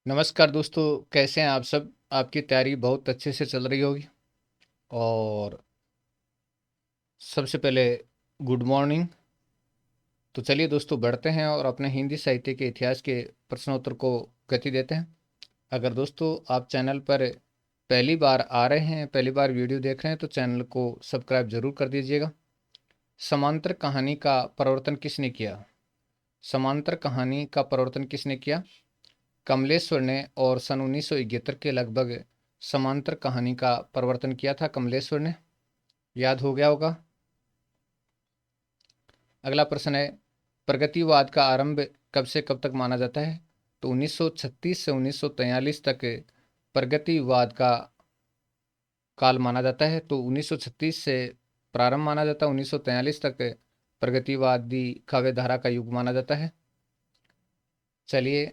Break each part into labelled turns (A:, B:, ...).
A: नमस्कार दोस्तों, कैसे हैं आप सब। आपकी तैयारी बहुत अच्छे से चल रही होगी। और सबसे पहले गुड मॉर्निंग। तो चलिए दोस्तों, बढ़ते हैं और अपने हिंदी साहित्य के इतिहास के प्रश्नोत्तर को गति देते हैं। अगर दोस्तों आप चैनल पर पहली बार आ रहे हैं, पहली बार वीडियो देख रहे हैं, तो चैनल को सब्सक्राइब जरूर कर दीजिएगा। समांतर कहानी का प्रवर्तन किसने किया? समांतर कहानी का प्रवर्तन किसने किया? कमलेश्वर ने। और सन 1971 के लगभग समांतर कहानी का प्रवर्तन किया था कमलेश्वर ने। याद हो गया होगा। अगला प्रश्न है, प्रगतिवाद का आरंभ कब से कब तक माना जाता है? तो 1936 से 1943 तक प्रगतिवाद का काल माना जाता है। तो 1936 से प्रारंभ माना जाता है, 1943 तक प्रगतिवादी काव्य धारा का युग माना जाता है। चलिए,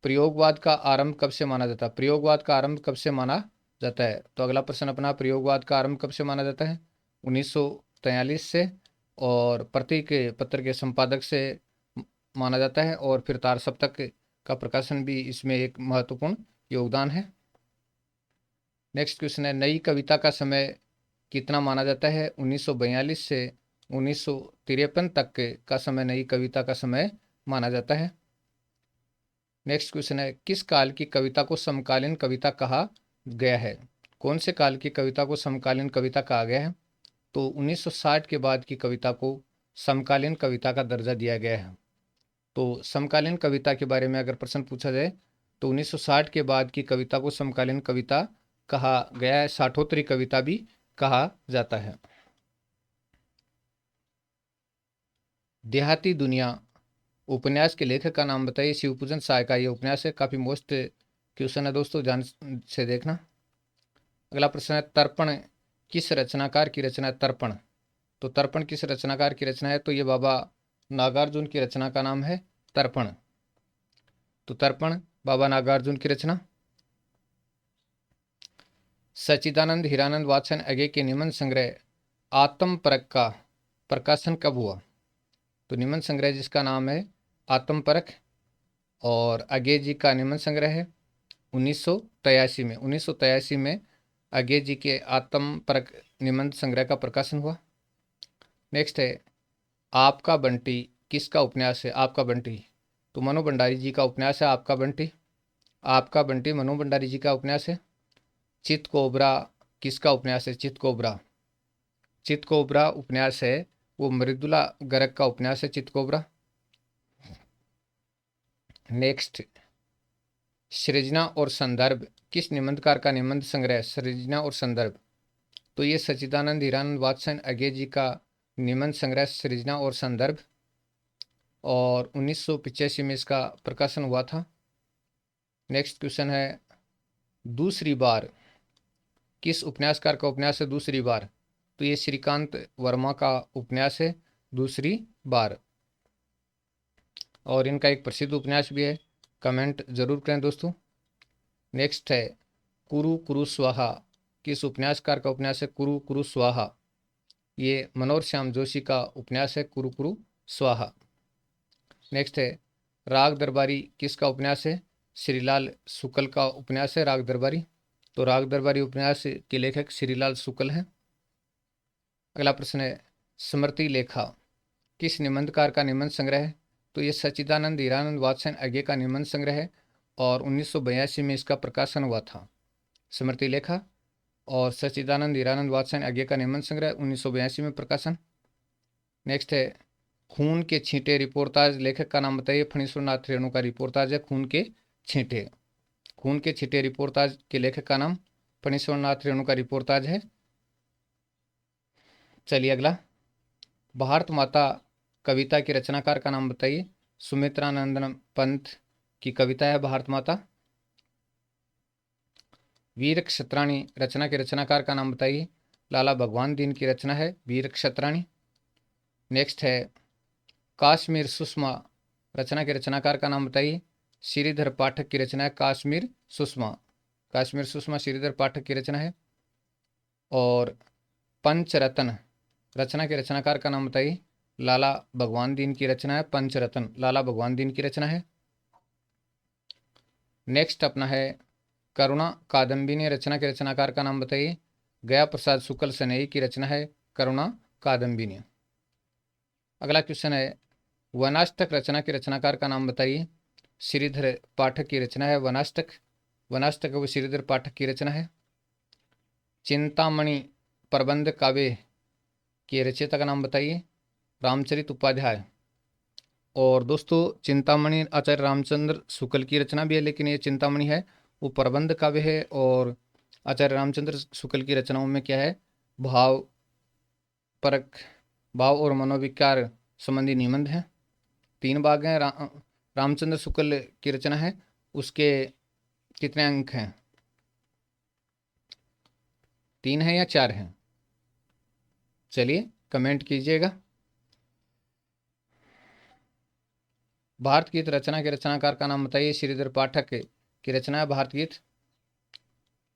A: प्रयोगवाद का आरंभ कब से माना जाता है? प्रयोगवाद का आरंभ कब से माना जाता है? तो अगला प्रश्न अपना, प्रयोगवाद का आरंभ कब से माना जाता है? 1943 से। और प्रतीक पत्र के संपादक से माना जाता है। और फिर तार सप्तक का प्रकाशन भी इसमें एक महत्वपूर्ण योगदान है। नेक्स्ट क्वेश्चन है, नई कविता का समय कितना माना जाता है? 1942 से 1953 तक का समय नई कविता का समय माना जाता है। नेक्स्ट क्वेश्चन है, किस काल की कविता को समकालीन कविता कहा गया है? कौन से काल की कविता को समकालीन कविता कहा गया है? तो 1960 के बाद की कविता को समकालीन कविता का दर्जा दिया गया है। तो समकालीन कविता के बारे में अगर प्रश्न पूछा जाए तो 1960 के बाद की कविता को समकालीन कविता कहा गया है। साठोत्तरी कविता भी कहा जाता है। देहाती दुनिया उपन्यास के लेखक का नाम बताइए। शिवपूजन साय का ये उपन्यास है। काफी मोस्ट क्वेश्चन है दोस्तों, ध्यान से देखना। अगला प्रश्न है, तर्पण किस रचनाकार की रचना है? तर्पण। तो तर्पण किस रचनाकार की रचना है? तो ये बाबा नागार्जुन की रचना का नाम है तर्पण। तो तर्पण बाबा नागार्जुन की रचना। सच्चिदानंद हीरानंद वात्सन अगे के निबंध संग्रह आत्म परक का प्रकाशन कब हुआ? तो निबंध संग्रह जिसका नाम है आत्म परक और अगे जी का निबंध संग्रह है 1983 में। 1983 में अगे जी के आत्म परक निबंध संग्रह का प्रकाशन हुआ। नेक्स्ट है, आपका बंटी किसका उपन्यास है? आपका बंटी तो मनु भंडारी जी का उपन्यास है आपका बंटी। आपका बंटी मनु भंडारी जी का उपन्यास है। चित कोबरा किसका उपन्यास है? चित कोबरा। चित कोबरा उपन्यास है वो मृदुला गर्ग का उपन्यास है चित कोबरा। नेक्स्ट, सृजना और संदर्भ किस निबंधकार का निबंध संग्रह? सृजना और संदर्भ तो ये सच्चिदानंद हीरानंद वात्सन अगे जी का निबंध संग्रह सृजना और संदर्भ। और 1985 में इसका प्रकाशन हुआ था। नेक्स्ट क्वेश्चन है, दूसरी बार किस उपन्यासकार का उपन्यास है? दूसरी बार तो ये श्रीकांत वर्मा का उपन्यास है दूसरी बार। और इनका एक प्रसिद्ध उपन्यास भी है, कमेंट जरूर करें दोस्तों। नेक्स्ट है, कुरु कुरु स्वाहा किस उपन्यासकार का उपन्यास है? कुरु कुरु स्वाहा ये मनोहर श्याम जोशी का उपन्यास है कुरु कुरु स्वाहा। नेक्स्ट है, राग दरबारी किसका उपन्यास है? श्रीलाल शुक्ल का उपन्यास है राग दरबारी। तो राग दरबारी उपन्यास के लेखक श्रीलाल शुक्ल हैं। अगला प्रश्न है, स्मृति लेखा किस निबंधकार का निबंध संग्रह है? तो ये सच्चिदानंद हीरानंद वात्सन अगे का निबंध संग्रह है और 1982 में इसका प्रकाशन हुआ था स्मृति लेखा। और सच्चिदानंद हीरानंद वात्सन अगे का निबंध संग्रह 1982 में प्रकाशन। नेक्स्ट है, खून के छींटे रिपोर्टाज लेखक का नाम बताइए। फणीश्वर नाथ रेणु का रिपोर्टाज है खून के छींटे। खून के छींटे रिपोर्टाज के लेखक का नाम फणीश्वर नाथ रेणु का रिपोर्टाज है। चलिए अगला, भारत माता कविता के रचनाकार का नाम बताइए। सुमित्रानंदन पंत की कविता है भारत माता। वीर क्षत्राणी रचना के रचनाकार का नाम बताइए। लाला भगवान दीन की रचना है वीर क्षत्राणी। नेक्स्ट है, काश्मीर सुषमा रचना के रचनाकार का नाम बताइए। श्रीधर पाठक की रचना है काश्मीर सुषमा। काश्मीर सुषमा श्रीधर पाठक की रचना है। और पंचरत्न रचना के रचनाकार का नाम बताइए। लाला भगवान दीन की रचना है पंचरत्न। लाला भगवान दीन की रचना है। नेक्स्ट अपना है करुणा कादम्बिनी रचना के रचनाकार का नाम बताइए। गया प्रसाद शुक्ल सनेही की रचना है करुणा कादम्बिनी। अगला क्वेश्चन है वनाष्टक रचना के रचनाकार का नाम बताइए। श्रीधर पाठक की रचना है वनाष्टक। वनाष्टक वो श्रीधर पाठक की रचना है। चिंतामणि प्रबंध काव्य के रचयिता का नाम बताइए। रामचरित उपाध्याय। और दोस्तों चिंतामणि आचार्य रामचंद्र शुक्ल की रचना भी है, लेकिन ये चिंतामणि है वो प्रबंध काव्य है, और आचार्य रामचंद्र शुक्ल की रचनाओं में क्या है, भाव परक, भाव और मनोविकार संबंधी निबंध हैं। 3 भाग हैं। रामचंद्र शुक्ल की रचना है, उसके कितने अंक हैं, 3 हैं या 4 हैं? चलिए कमेंट कीजिएगा। भारत गीत रचना के रचनाकार का नाम बताइए। श्रीधर पाठक की रचना है भारत गीत।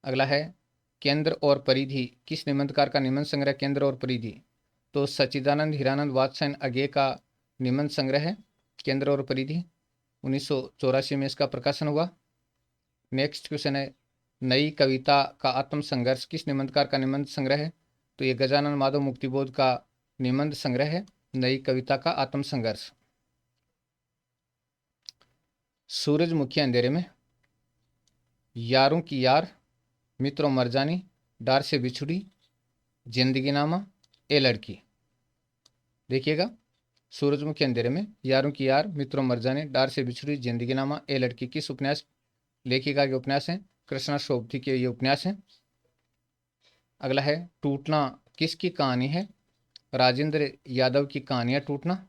A: अगला है केंद्र और परिधि किस निबंधकार का निबंध संग्रह केंद्र और परिधि? तो सच्चिदानंद हीरानंद वात्स्ययन अज्ञे का निबंध संग्रह है केंद्र और परिधि। 1984 में इसका प्रकाशन हुआ। नेक्स्ट क्वेश्चन है नई कविता का आत्म संघर्ष किस निबंधकार का निबंध संग्रह है? तो ये गजानन माधव मुक्तिबोध का निबंध संग्रह है नई कविता का आत्म संघर्ष। सूरजमुखी अंधेरे में, यारों की यार, मित्रों मर जानी, डार से बिछुड़ी, जिंदगी नामा, ए लड़की। देखिएगा, सूरजमुखी अंधेरे में, यारों की यार, मित्रों मर जाने, डार से बिछुड़ी, जिंदगी नामा, ए लड़की किस उपन्यास लेखिका के उपन्यास हैं? कृष्णा शोभती के ये उपन्यास हैं। अगला है टूटना किसकी कहानी है? राजेंद्र यादव की कहानी है टूटना।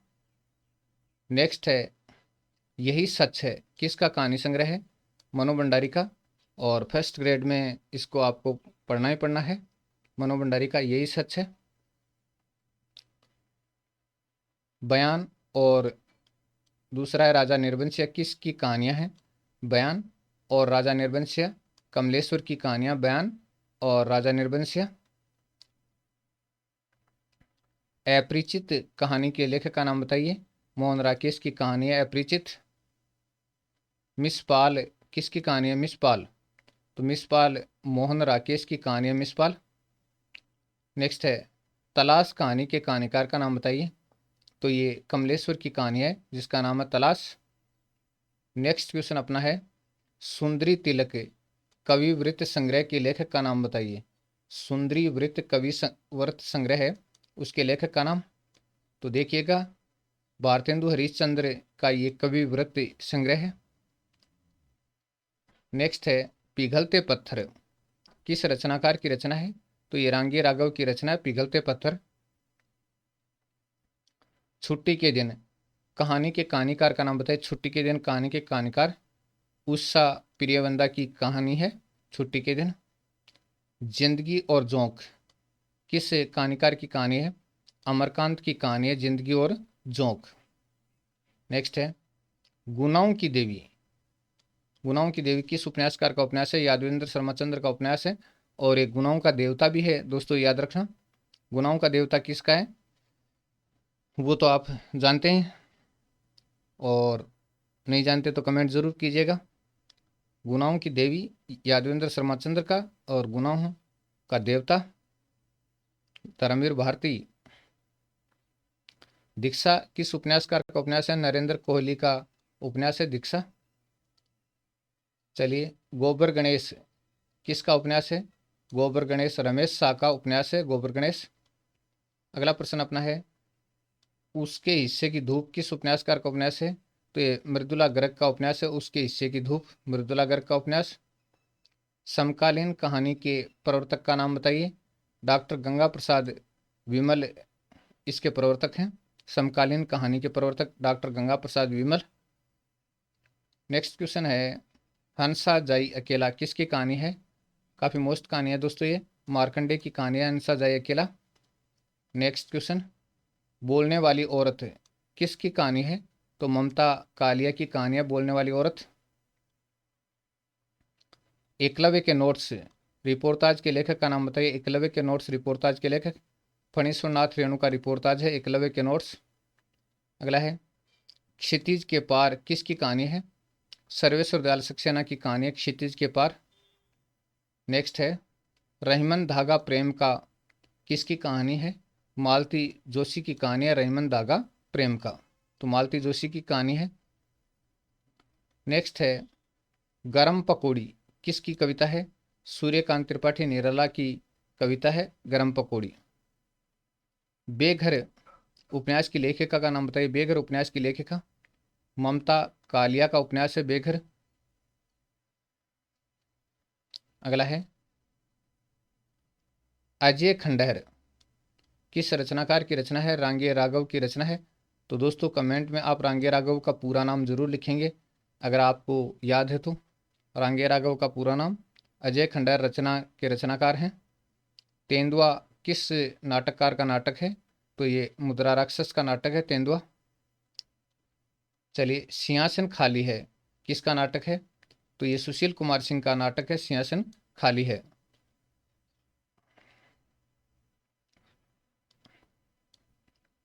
A: नेक्स्ट है यही सच है किसका कहानी संग्रह है? मनु भंडारी का, और फर्स्ट ग्रेड में इसको आपको पढ़ना ही पढ़ना है, मनु भंडारी का यही सच है। बयान और दूसरा है राजा निर्वंश्य किसकी कहानियां हैं? बयान और राजा निर्वंश्य, कमलेश्वर की कहानियां बयान और राजा निर्वंश्य। अपरिचित कहानी के लेखक का नाम बताइए। मोहन राकेश की कहानी है अपरिचित। मिस पाल किसकी कहानी है? मिस पाल, तो मिस पाल मोहन राकेश की कहानी है मिस पाल। नेक्स्ट है तलाश कहानी के कहानीकार का नाम बताइए। तो ये कमलेश्वर की कहानी है जिसका नाम है तलाश। नेक्स्ट क्वेश्चन अपना है सुंदरी तिलक कवि वृत्त संग्रह के लेखक का नाम बताइए। सुंदरी वृत्त कवि वृत्त संग्रह है उसके लेखक का नाम, तो देखिएगा भारतेंदु हरिश्चंद्र का ये कवि वृत्त संग्रह है। नेक्स्ट है पिघलते पत्थर किस रचनाकार की रचना है? तो ये रांगी राघव की रचना है पिघलते पत्थर। छुट्टी के दिन कहानी के कहानीकार का नाम बताइए। छुट्टी के दिन कहानी के कहानीकार उषा प्रियवंदा की कहानी है छुट्टी के दिन। जिंदगी और जोंक किस कहानीकार की कहानी है? अमरकांत की कहानी है जिंदगी और जोंक। नेक्स्ट है गुनाहों की देवी। गुनाहों की देवी किस उपन्यासकार का उपन्यास है? यादवेंद्र शर्माचंद्र का उपन्यास है, और एक गुनाहों का देवता भी है दोस्तों, याद रखना। गुनाहों का देवता किसका है वो तो आप जानते हैं, और नहीं जानते तो कमेंट जरूर कीजिएगा। गुनाहों की देवी यादवेंद्र शर्माचंद्र का, और गुनाहों का देवता धर्मवीर भारती। दीक्षा किस उपन्यासकार का उपन्यास है? नरेंद्र कोहली का उपन्यास है दीक्षा। चलिए गोबर गणेश किसका उपन्यास है? गोबर गणेश रमेश शाह का उपन्यास है गोबर गणेश। अगला प्रश्न अपना है उसके हिस्से की धूप किस उपन्यासकार का उपन्यास है? तो ये मृदुला गर्ग का उपन्यास है उसके हिस्से की धूप, मृदुला गर्ग का उपन्यास। समकालीन कहानी के प्रवर्तक का नाम बताइए। डॉक्टर गंगा प्रसाद विमल इसके प्रवर्तक हैं। समकालीन कहानी के प्रवर्तक डॉक्टर गंगा प्रसाद विमल। नेक्स्ट क्वेश्चन है हंसा जाई अकेला किसकी कहानी है? काफ़ी मोस्ट कहानी है दोस्तों ये, मार्कंडे की कहानी है हंसा जाई अकेला। नेक्स्ट क्वेश्चन बोलने वाली औरत किसकी कहानी है? तो ममता कालिया की कहानी है बोलने वाली औरत। एकलव्य के नोट्स रिपोर्टाज के लेखक का नाम बताइए। एकलव्य के नोट्स रिपोर्टाज के लेखक फणीश्वरनाथ रेणु का रिपोर्टाज है एकलव्य के नोट्स। अगला है क्षितिज के पार किसकी कहानी है? सर्वेश्वर दयाल सक्सेना की कहानी है क्षितिज के पार। नेक्स्ट है रहीमन धागा प्रेम का किसकी कहानी है? मालती जोशी की कहानी है रहीमन धागा प्रेम का, तो मालती जोशी की कहानी है। नेक्स्ट है गरम पकौड़ी किसकी कविता है? सूर्यकांत त्रिपाठी निराला की कविता है गरम पकौड़ी। बेघर उपन्यास की लेखिका का नाम बताइए। बेघर उपन्यास की लेखिका ममता कालिया का उपन्यास है बेघर। अगला है अजय खंडहर किस रचनाकार की रचना है? रांगे राघव की रचना है। तो दोस्तों कमेंट में आप रांगे राघव का पूरा नाम जरूर लिखेंगे अगर आपको याद है तो। रांगे राघव का पूरा नाम अजय खंडहर रचना के रचनाकार हैं। तेंदुआ किस नाटककार का नाटक है? तो ये मुद्रा राक्षस का नाटक है तेंदुआ। चलिए सिंहासन खाली है किसका नाटक है? तो ये सुशील कुमार सिंह का नाटक है सिंहासन खाली है।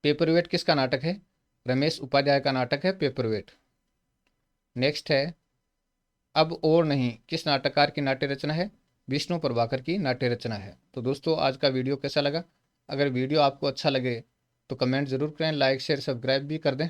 A: पेपरवेट किसका नाटक है? रमेश उपाध्याय का नाटक है पेपरवेट। नेक्स्ट है अब और नहीं किस नाटककार की नाट्य रचना है? विष्णु प्रभाकर की नाट्य रचना है। तो दोस्तों आज का वीडियो कैसा लगा? अगर वीडियो आपको अच्छा लगे तो कमेंट जरूर करें, लाइक शेयर सब्सक्राइब भी कर दें।